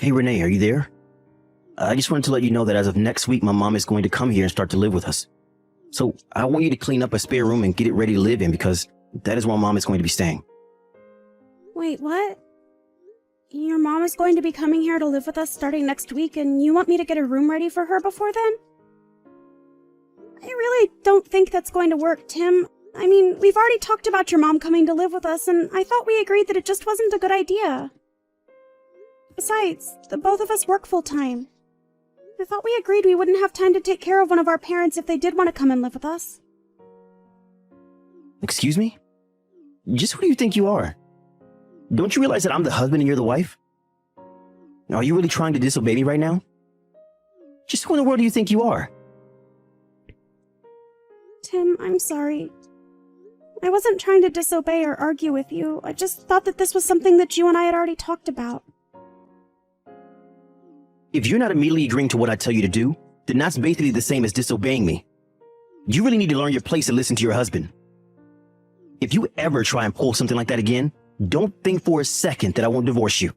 Hey Renee, are you there? I just wanted to let you know that as of next week, my mom is going to come here and start to live with us. So I want you to clean up a spare room and get it ready to live in because that is where mom is going to be staying. Wait, what? Your mom is going to be coming here to live with us starting next week, and you want me to get a room ready for her before then? I really don't think that's going to work, Tim. I mean, we've already talked about your mom coming to live with us, and I thought we agreed that it just wasn't a good idea. Besides, the both of us work full-time. I thought we agreed we wouldn't have time to take care of one of our parents if they did want to come and live with us. Excuse me? Just who do you think you are? Don't you realize that I'm the husband and you're the wife? Are you really trying to disobey me right now? Just who in the world do you think you are? Tim, I'm sorry. I wasn't trying to disobey or argue with you. I just thought that this was something that you and I had already talked about. If you're not immediately agreeing to what I tell you to do, then that's basically the same as disobeying me. You really need to learn your place and listen to your husband. If you ever try and pull something like that again, don't think for a second that I won't divorce you.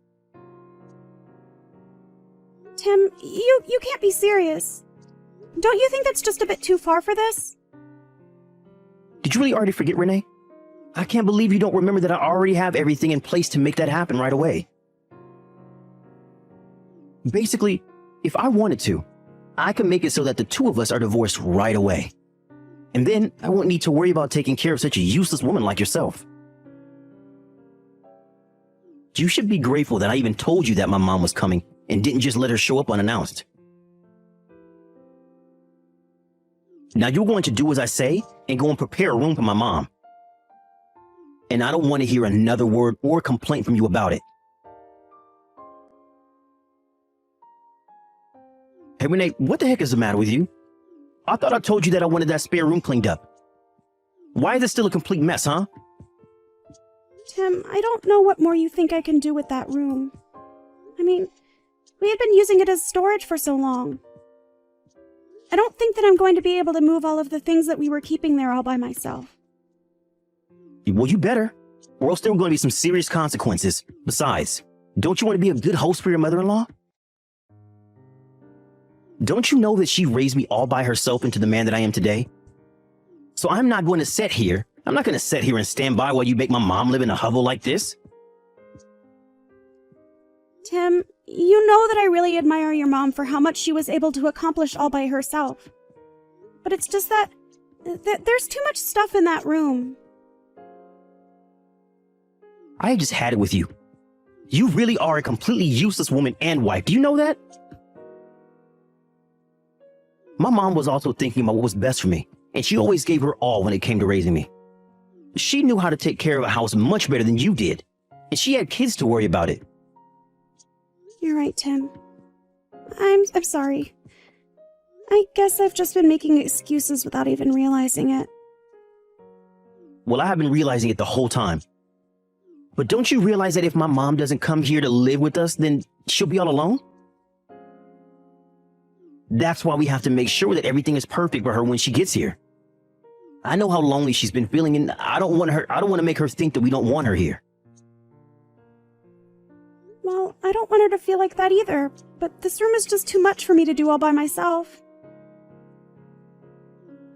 Tim, you can't be serious. Don't you think that's just a bit too far for this? Did you really already forget, Renee? I can't believe you don't remember that I already have everything in place to make that happen right away. Basically, if I wanted to, I could make it so that the two of us are divorced right away. And then I won't need to worry about taking care of such a useless woman like yourself. You should be grateful that I even told you that my mom was coming and didn't just let her show up unannounced. Now you're going to do as I say and go and prepare a room for my mom. And I don't want to hear another word or complaint from you about it. Hey Renee, what the heck is the matter with you? I thought I told you that I wanted that spare room cleaned up. Why is it still a complete mess, huh? Tim, I don't know what more you think I can do with that room. I mean, we had been using it as storage for so long. I don't think that I'm going to be able to move all of the things that we were keeping there all by myself. Well, you better, or else there are going to be some serious consequences. Besides, don't you want to be a good host for your mother-in-law? Don't you know that she raised me all by herself into the man that I am today? So I'm not going to sit here and stand by while you make my mom live in a hovel like this. Tim, you know that I really admire your mom for how much she was able to accomplish all by herself. But it's just that there's too much stuff in that room. I just had it with you. You really are a completely useless woman and wife. Do you know that? My mom was also thinking about what was best for me, and she always gave her all when it came to raising me. She knew how to take care of a house much better than you did, and she had kids to worry about it. You're right, Tim. I'm sorry. I guess I've just been making excuses without even realizing it. Well, I have been realizing it the whole time. But don't you realize that if my mom doesn't come here to live with us, then she'll be all alone? That's why we have to make sure that everything is perfect for her when she gets here. I know how lonely she's been feeling, and I don't want to make her think that we don't want her here. Well, I don't want her to feel like that either, but this room is just too much for me to do all by myself.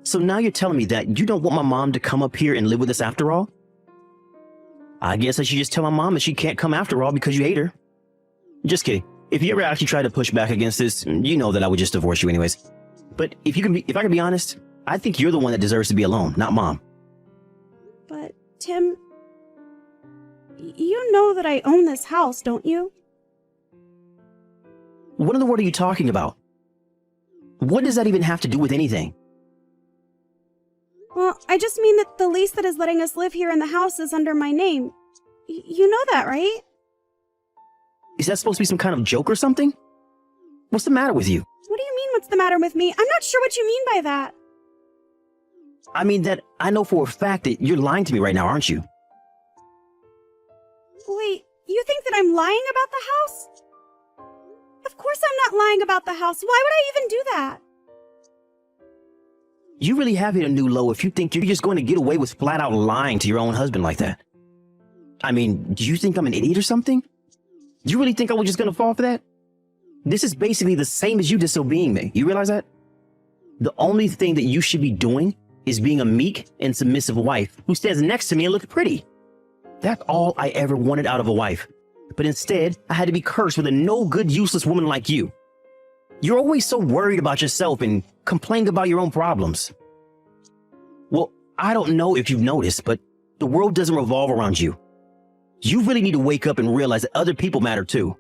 So now you're telling me that you don't want my mom to come up here and live with us after all? I guess I should just tell my mom that she can't come after all because you hate her. Just kidding. If you ever actually try to push back against this, you know that I would just divorce you anyways. But if I can be honest, I think you're the one that deserves to be alone, not mom. But, Tim, you know that I own this house, don't you? What in the world are you talking about? What does that even have to do with anything? Well, I just mean that the lease that is letting us live here in the house is under my name. You know that, right? Is that supposed to be some kind of joke or something? What's the matter with you? What do you mean, what's the matter with me? I'm not sure what you mean by that. I mean that I know for a fact that you're lying to me right now, aren't you? Wait, you think that I'm lying about the house? Of course I'm not lying about the house. Why would I even do that? You really have hit a new low if you think you're just going to get away with flat out lying to your own husband like that. I mean, do you think I'm an idiot or something? Do you really think I was just going to fall for that? This is basically the same as you disobeying me. You realize that? The only thing that you should be doing is being a meek and submissive wife who stands next to me and looks pretty. That's all I ever wanted out of a wife. But instead, I had to be cursed with a no-good, useless woman like you. You're always so worried about yourself and complaining about your own problems. Well, I don't know if you've noticed, but the world doesn't revolve around you. You really need to wake up and realize that other people matter too.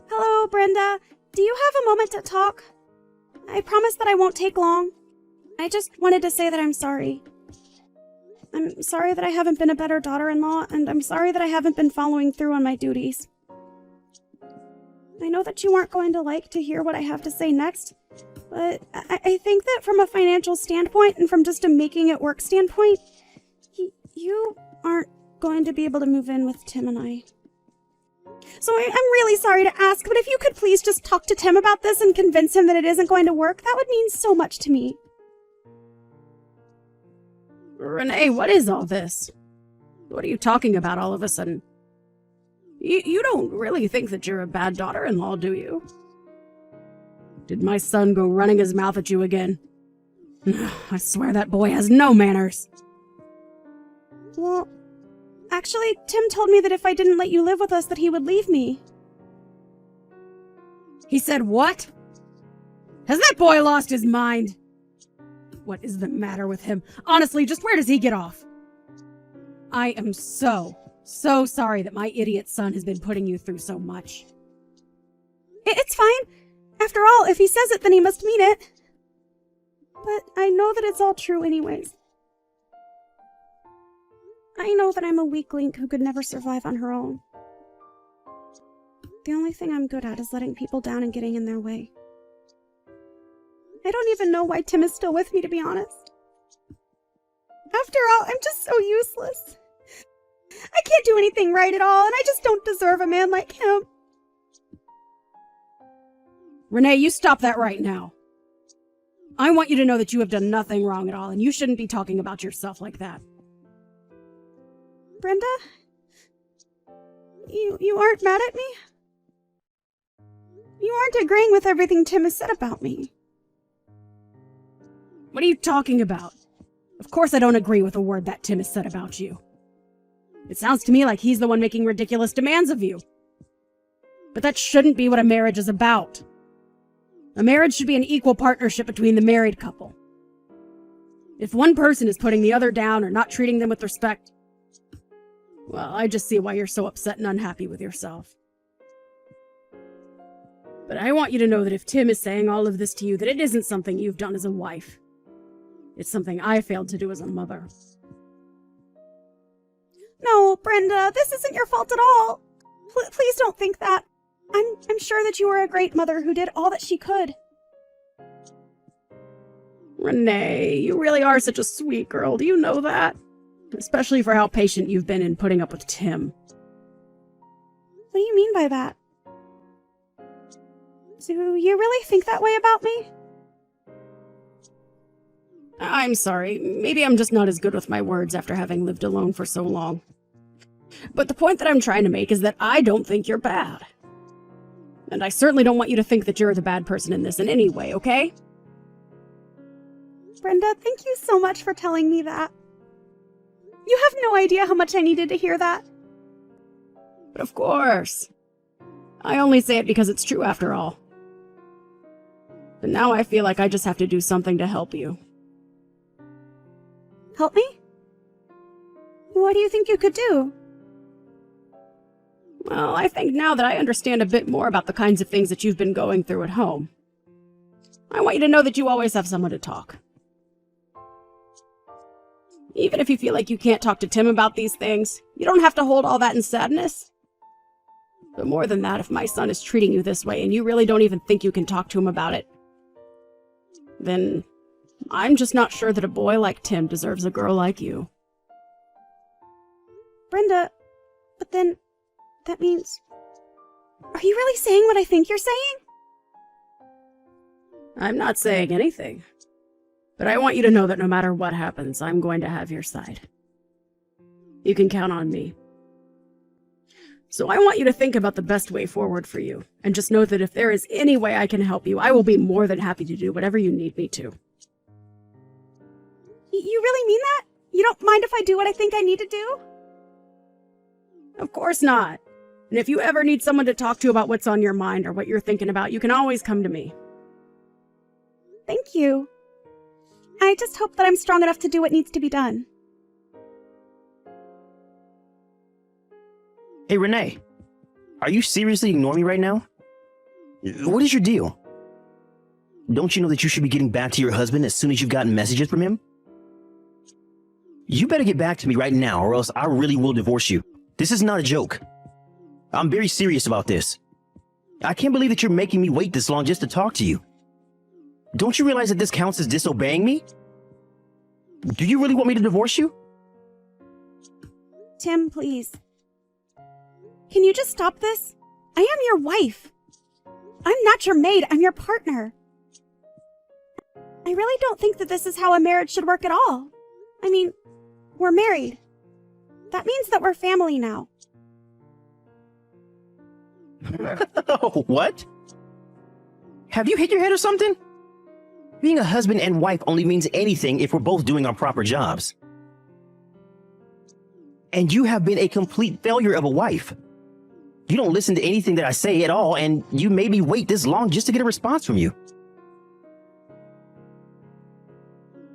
Hello, Brenda. Do you have a moment to talk? I promise that I won't take long. I just wanted to say that I'm sorry. I'm sorry that I haven't been a better daughter-in-law, and I'm sorry that I haven't been following through on my duties. I know that you aren't going to like to hear what I have to say next, but I think that from a financial standpoint and from just a making it work standpoint, you aren't going to be able to move in with Tim and I. So I'm really sorry to ask, but if you could please just talk to Tim about this and convince him that it isn't going to work, that would mean so much to me. Renee, what is all this? What are you talking about all of a sudden? You don't really think that you're a bad daughter-in-law, do you? Did my son go running his mouth at you again? I swear that boy has no manners. Well, actually, Tim told me that if I didn't let you live with us, that he would leave me. He said what? Has that boy lost his mind? What is the matter with him? Honestly, just where does he get off? I am so sorry that my idiot son has been putting you through so much. It's fine. After all, if he says it, then he must mean it. But I know that it's all true anyways. I know that I'm a weak link who could never survive on her own. The only thing I'm good at is letting people down and getting in their way. I don't even know why Tim is still with me, to be honest. After all, I'm just so useless. I can't do anything right at all, and I just don't deserve a man like him. Renee, you stop that right now. I want you to know that you have done nothing wrong at all, and you shouldn't be talking about yourself like that. Brenda? You aren't mad at me? You aren't agreeing with everything Tim has said about me. What are you talking about? Of course I don't agree with a word that Tim has said about you. It sounds to me like he's the one making ridiculous demands of you. But that shouldn't be what a marriage is about. A marriage should be an equal partnership between the married couple. If one person is putting the other down or not treating them with respect, well, I just see why you're so upset and unhappy with yourself. But I want you to know that if Tim is saying all of this to you, that it isn't something you've done as a wife. It's something I failed to do as a mother. No, Brenda, this isn't your fault at all. Please don't think that. I'm sure that you were a great mother who did all that she could. Renee, you really are such a sweet girl. Do you know that? Especially for how patient you've been in putting up with Tim. What do you mean by that? Do you really think that way about me? I'm sorry. Maybe I'm just not as good with my words after having lived alone for so long. But the point that I'm trying to make is that I don't think you're bad. And I certainly don't want you to think that you're the bad person in this in any way, okay? Brenda, thank you so much for telling me that. You have no idea how much I needed to hear that. But of course. I only say it because it's true after all. But now I feel like I just have to do something to help you. Help me? What do you think you could do? Well, I think now that I understand a bit more about the kinds of things that you've been going through at home, I want you to know that you always have someone to talk. Even if you feel like you can't talk to Tim about these things, you don't have to hold all that in sadness. But more than that, if my son is treating you this way and you really don't even think you can talk to him about it, then I'm just not sure that a boy like Tim deserves a girl like you. Brenda, but then that means... Are you really saying what I think you're saying? I'm not saying anything. But I want you to know that no matter what happens, I'm going to have your side. You can count on me. So I want you to think about the best way forward for you, and just know that if there is any way I can help you, I will be more than happy to do whatever you need me to. You really mean that? You don't mind if I do what I think I need to do? Of course not. And if you ever need someone to talk to about what's on your mind or what you're thinking about, you can always come to me. Thank you. I just hope that I'm strong enough to do what needs to be done. Hey, Renee, are you seriously ignoring me right now? What is your deal? Don't you know that you should be getting back to your husband as soon as you've gotten messages from him? You better get back to me right now, or else I really will divorce you. This is not a joke. I'm very serious about this. I can't believe that you're making me wait this long just to talk to you. Don't you realize that this counts as disobeying me? Do you really want me to divorce you? Tim, please. Can you just stop this? I am your wife. I'm not your maid, I'm your partner. I really don't think that this is how a marriage should work at all. I mean, we're married. That means that we're family now. What? Have you hit your head or something? Being a husband and wife only means anything if we're both doing our proper jobs. And you have been a complete failure of a wife. You don't listen to anything that I say at all, and you made me wait this long just to get a response from you.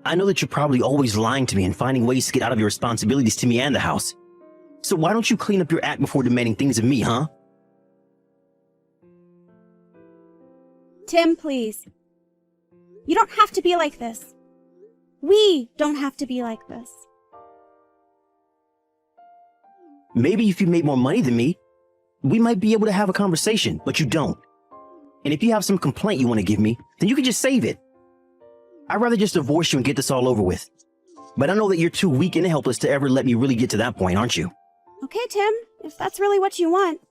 I know that you're probably always lying to me and finding ways to get out of your responsibilities to me and the house. So why don't you clean up your act before demanding things of me, huh? Tim, please. You don't have to be like this. We don't have to be like this. Maybe if you made more money than me, we might be able to have a conversation, but you don't. And if you have some complaint you want to give me, then you can just save it. I'd rather just divorce you and get this all over with. But I know that you're too weak and helpless to ever let me really get to that point, aren't you? Okay, Tim, if that's really what you want.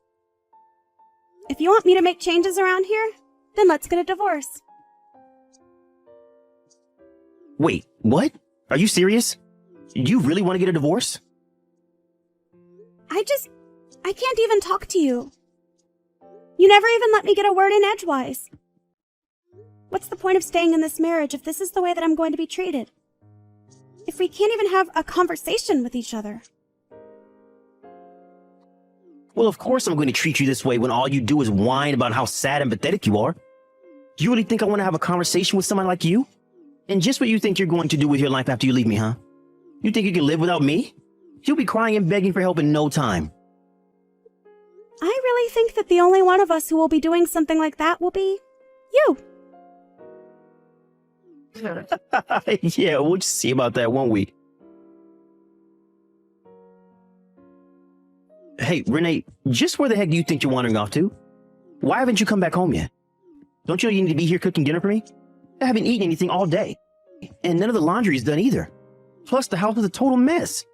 If you want me to make changes around here, then let's get a divorce. Wait, what? Are you serious? You really want to get a divorce? I can't even talk to you. You never even let me get a word in edgewise. What's the point of staying in this marriage if this is the way that I'm going to be treated? If we can't even have a conversation with each other? Well, of course I'm going to treat you this way when all you do is whine about how sad and pathetic you are. Do you really think I want to have a conversation with someone like you? And just what you think you're going to do with your life after you leave me, huh? You think you can live without me? You'll be crying and begging for help in no time. I really think that the only one of us who will be doing something like that will be you. Yeah, we'll just see about that, won't we? Hey, Renee, just where the heck do you think you're wandering off to? Why haven't you come back home yet? Don't you know you need to be here cooking dinner for me? I haven't eaten anything all day. And none of the laundry is done either. Plus, the house is a total mess.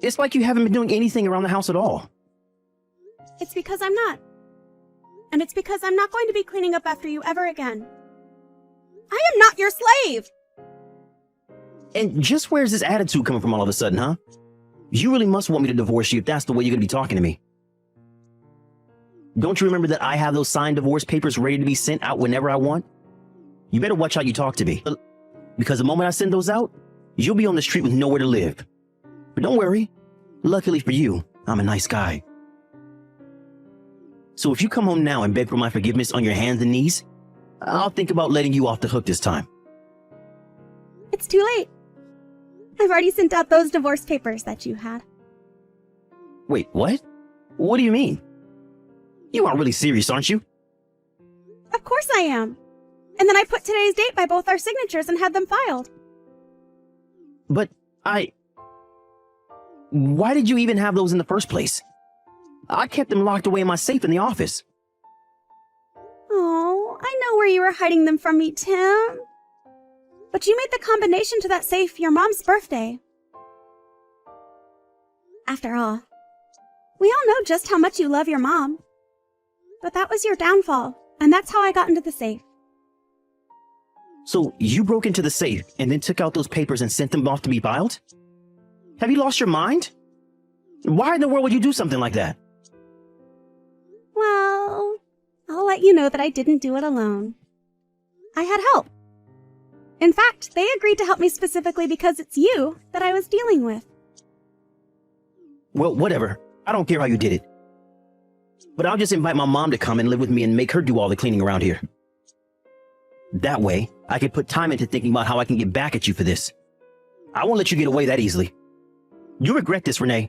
It's like you haven't been doing anything around the house at all. It's because I'm not. And it's because I'm not going to be cleaning up after you ever again. I am not your slave! And just where's this attitude coming from all of a sudden, huh? You really must want me to divorce you if that's the way you're going to be talking to me. Don't you remember that I have those signed divorce papers ready to be sent out whenever I want? You better watch how you talk to me. Because the moment I send those out, you'll be on the street with nowhere to live. But don't worry. Luckily for you, I'm a nice guy. So if you come home now and beg for my forgiveness on your hands and knees, I'll think about letting you off the hook this time. It's too late. I've already sent out those divorce papers that you had. Wait, what? What do you mean? You aren't really serious, aren't you? Of course I am. And then I put today's date by both our signatures and had them filed. But why did you even have those in the first place? I kept them locked away in my safe in the office. Oh, I know where you were hiding them from me, Tim. But you made the combination to that safe your mom's birthday. After all, we all know just how much you love your mom. But that was your downfall, and that's how I got into the safe. So you broke into the safe and then took out those papers and sent them off to be filed? Have you lost your mind? Why in the world would you do something like that? let you know that I didn't do it alone. I had help. In fact, they agreed to help me specifically because it's you that I was dealing with. Well, whatever. I don't care how you did it. But I'll just invite my mom to come and live with me and make her do all the cleaning around here. That way, I can put time into thinking about how I can get back at you for this. I won't let you get away that easily. You regret this, Renee.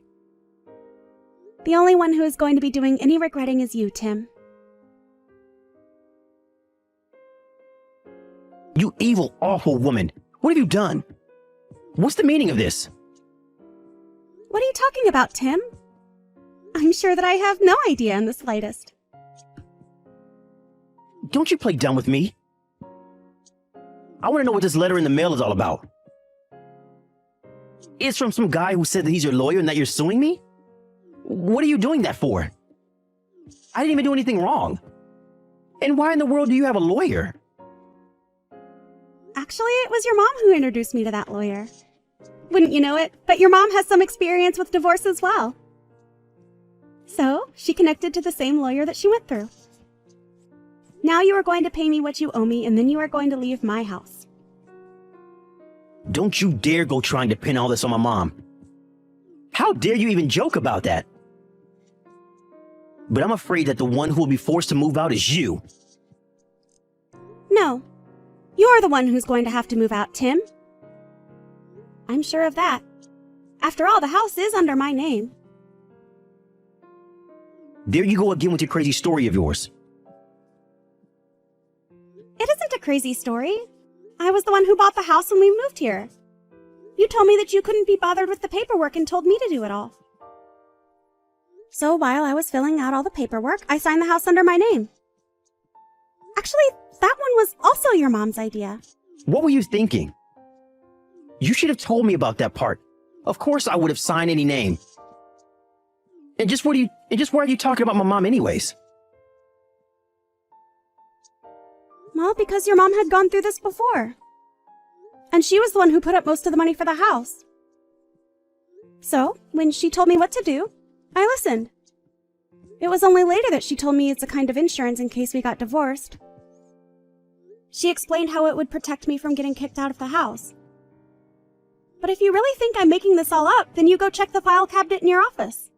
The only one who is going to be doing any regretting is you, Tim. You evil, awful woman. What have you done? What's the meaning of this? What are you talking about, Tim? I'm sure that I have no idea in the slightest. Don't you play dumb with me. I want to know what this letter in the mail is all about. It's from some guy who said that he's your lawyer and that you're suing me? What are you doing that for? I didn't even do anything wrong. And why in the world do you have a lawyer? Actually, it was your mom who introduced me to that lawyer. Wouldn't you know it, but your mom has some experience with divorce as well. So, she connected to the same lawyer that she went through. Now you are going to pay me what you owe me, and then you are going to leave my house. Don't you dare go trying to pin all this on my mom. How dare you even joke about that? But I'm afraid that the one who will be forced to move out is you. No, you're the one who's going to have to move out, Tim. I'm sure of that. After all, the house is under my name. There you go again with your crazy story of yours. It isn't a crazy story. I was the one who bought the house when we moved here. You told me that you couldn't be bothered with the paperwork and told me to do it all. So while I was filling out all the paperwork, I signed the house under my name. Actually, that one was also your mom's idea. What were you thinking? You should have told me about that part. Of course I would have signed any name. And just why are you talking about my mom anyways? Well, because your mom had gone through this before. And she was the one who put up most of the money for the house. So, when she told me what to do, I listened. It was only later that she told me it's a kind of insurance in case we got divorced. She explained how it would protect me from getting kicked out of the house. But if you really think I'm making this all up, then you go check the file cabinet in your office.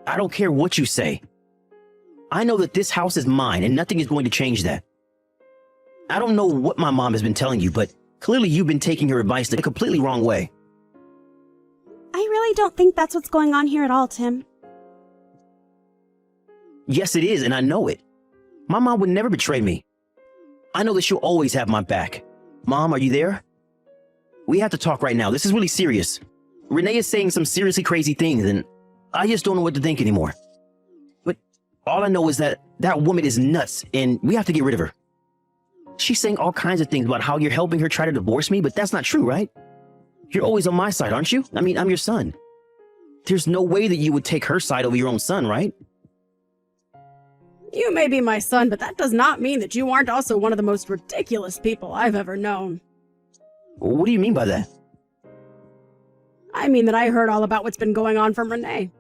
I don't care what you say. I know that this house is mine and nothing is going to change that. I don't know what my mom has been telling you, but clearly you've been taking her advice the completely wrong way. I really don't think that's what's going on here at all, Tim. Yes, it is, and I know it. My mom would never betray me. I know that she'll always have my back. Mom, are you there? We have to talk right now. This is really serious. Renee is saying some seriously crazy things, and I just don't know what to think anymore. But all I know is that that woman is nuts, and we have to get rid of her. She's saying all kinds of things about how you're helping her try to divorce me, but that's not true, right? You're always on my side, aren't you? I mean, I'm your son. There's no way that you would take her side over your own son, right? You may be my son, but that does not mean that you aren't also one of the most ridiculous people I've ever known. What do you mean by that? I mean that I heard all about what's been going on from Renee.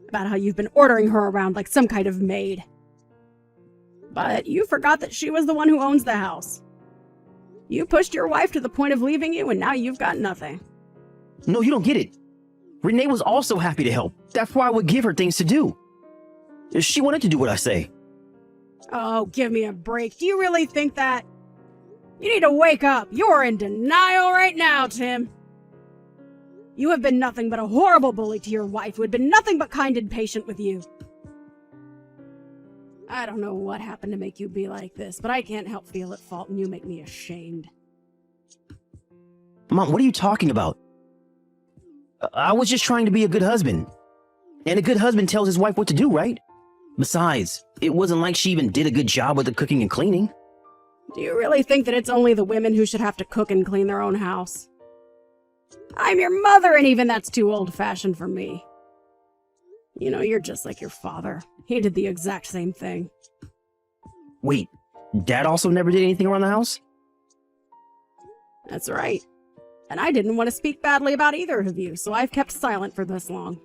About how you've been ordering her around like some kind of maid. But you forgot that she was the one who owns the house. You pushed your wife to the point of leaving you, and now you've got nothing. No, you don't get it. Renee was also happy to help. That's why I would give her things to do. She wanted to do what I say. Oh, give me a break. Do you really think that? You need to wake up. You're in denial right now, Tim. You have been nothing but a horrible bully to your wife, who had been nothing but kind and patient with you. I don't know what happened to make you be like this, but I can't help feel at fault, and you make me ashamed. Mom, what are you talking about? I was just trying to be a good husband. And a good husband tells his wife what to do, right? Besides, it wasn't like she even did a good job with the cooking and cleaning. Do you really think that it's only the women who should have to cook and clean their own house? I'm your mother, and even that's too old-fashioned for me. You know, you're just like your father. He did the exact same thing. Wait, Dad also never did anything around the house? That's right. And I didn't want to speak badly about either of you, so I've kept silent for this long.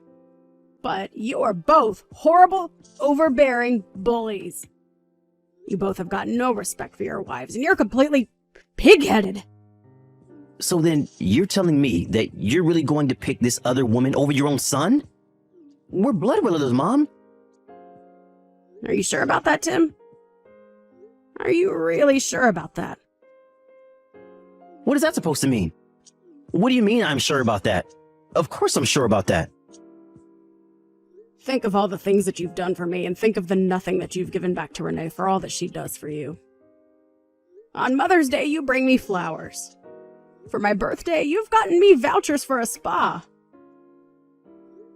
But you are both horrible, overbearing bullies. You both have got no respect for your wives, and you're completely pig-headed. So then you're telling me that you're really going to pick this other woman over your own son? We're blood relatives, Mom. Are you sure about that, Tim? Are you really sure about that? What is that supposed to mean? What do you mean I'm sure about that? Of course I'm sure about that. Think of all the things that you've done for me, and think of the nothing that you've given back to Renee for all that she does for you. On Mother's Day, you bring me flowers. For my birthday, you've gotten me vouchers for a spa.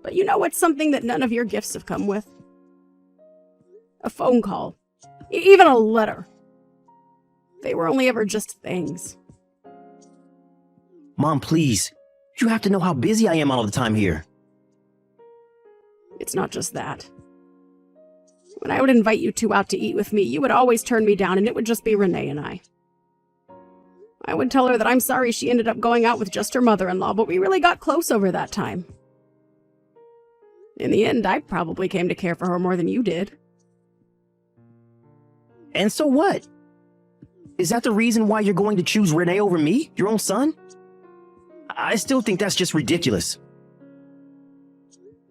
But you know what's something that none of your gifts have come with? A phone call. Even a letter. They were only ever just things. Mom, please. You have to know how busy I am all the time here. It's not just that. When I would invite you two out to eat with me, you would always turn me down, and it would just be Renee and I. I would tell her that I'm sorry she ended up going out with just her mother-in-law, but we really got close over that time. In the end, I probably came to care for her more than you did. And so what? Is that the reason why you're going to choose Renee over me, your own son? I still think that's just ridiculous.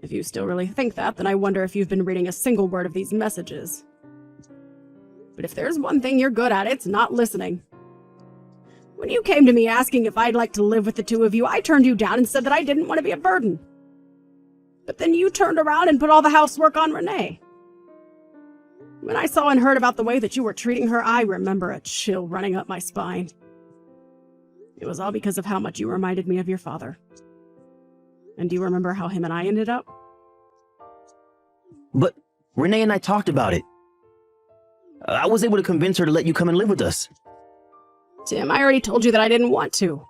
If you still really think that, then I wonder if you've been reading a single word of these messages. But if there's one thing you're good at, it's not listening. When you came to me asking if I'd like to live with the two of you, I turned you down and said that I didn't want to be a burden. But then you turned around and put all the housework on Renee. When I saw and heard about the way that you were treating her, I remember a chill running up my spine. It was all because of how much you reminded me of your father. And do you remember how him and I ended up? But Renee and I talked about it. I was able to convince her to let you come and live with us. Tim, I already told you that I didn't want to.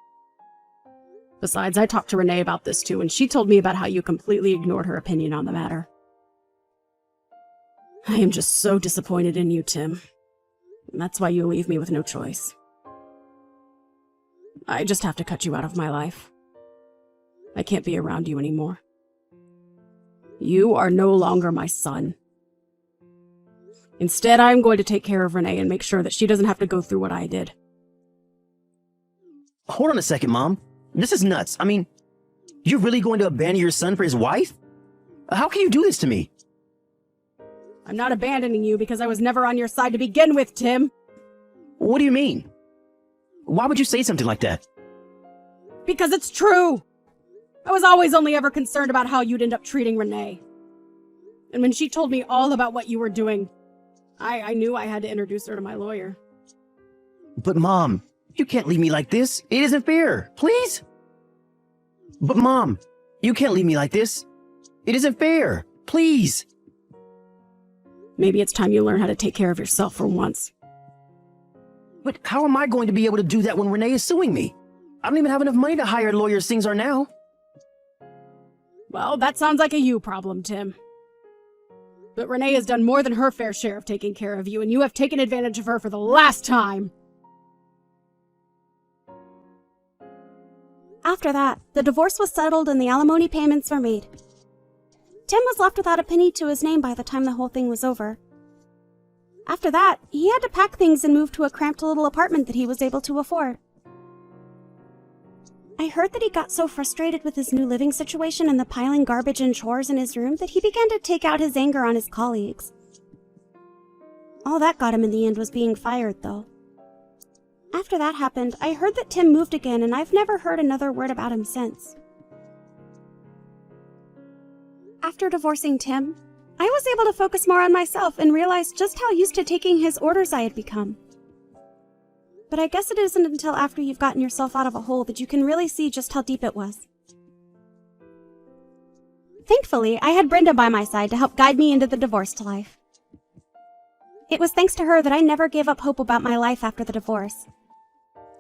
Besides, I talked to Renee about this too, and she told me about how you completely ignored her opinion on the matter. I am just so disappointed in you, Tim. And that's why you leave me with no choice. I just have to cut you out of my life. I can't be around you anymore. You are no longer my son. Instead, I'm going to take care of Renee and make sure that she doesn't have to go through what I did. Hold on a second, Mom. This is nuts. I mean, you're really going to abandon your son for his wife? How can you do this to me? I'm not abandoning you because I was never on your side to begin with, Tim. What do you mean? Why would you say something like that? Because it's true. I was always only ever concerned about how you'd end up treating Renee. And when she told me all about what you were doing, I knew I had to introduce her to my lawyer. But Mom, you can't leave me like this. It isn't fair. Please? But Mom, you can't leave me like this. It isn't fair. Please. Maybe it's time you learn how to take care of yourself for once. But how am I going to be able to do that when Renee is suing me? I don't even have enough money to hire lawyers as things are now. Well, that sounds like a you problem, Tim. But Renee has done more than her fair share of taking care of you, and you have taken advantage of her for the last time. After that, the divorce was settled and the alimony payments were made. Tim was left without a penny to his name by the time the whole thing was over. After that, he had to pack things and move to a cramped little apartment that he was able to afford. I heard that he got so frustrated with his new living situation and the piling garbage and chores in his room that he began to take out his anger on his colleagues. All that got him in the end was being fired, though. After that happened, I heard that Tim moved again, and I've never heard another word about him since. After divorcing Tim, I was able to focus more on myself and realize just how used to taking his orders I had become. But I guess it isn't until after you've gotten yourself out of a hole that you can really see just how deep it was. Thankfully, I had Brenda by my side to help guide me into the divorced life. It was thanks to her that I never gave up hope about my life after the divorce.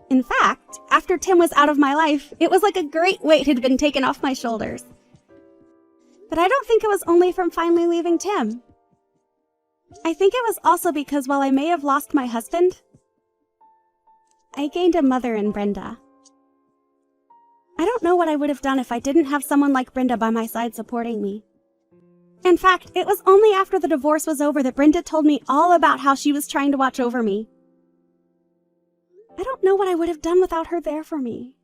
In fact, after Tim was out of my life, it was like a great weight had been taken off my shoulders. But I don't think it was only from finally leaving Tim. I think it was also because while I may have lost my husband, I gained a mother in Brenda. I don't know what I would have done if I didn't have someone like Brenda by my side supporting me. In fact, it was only after the divorce was over that Brenda told me all about how she was trying to watch over me. I don't know what I would have done without her there for me.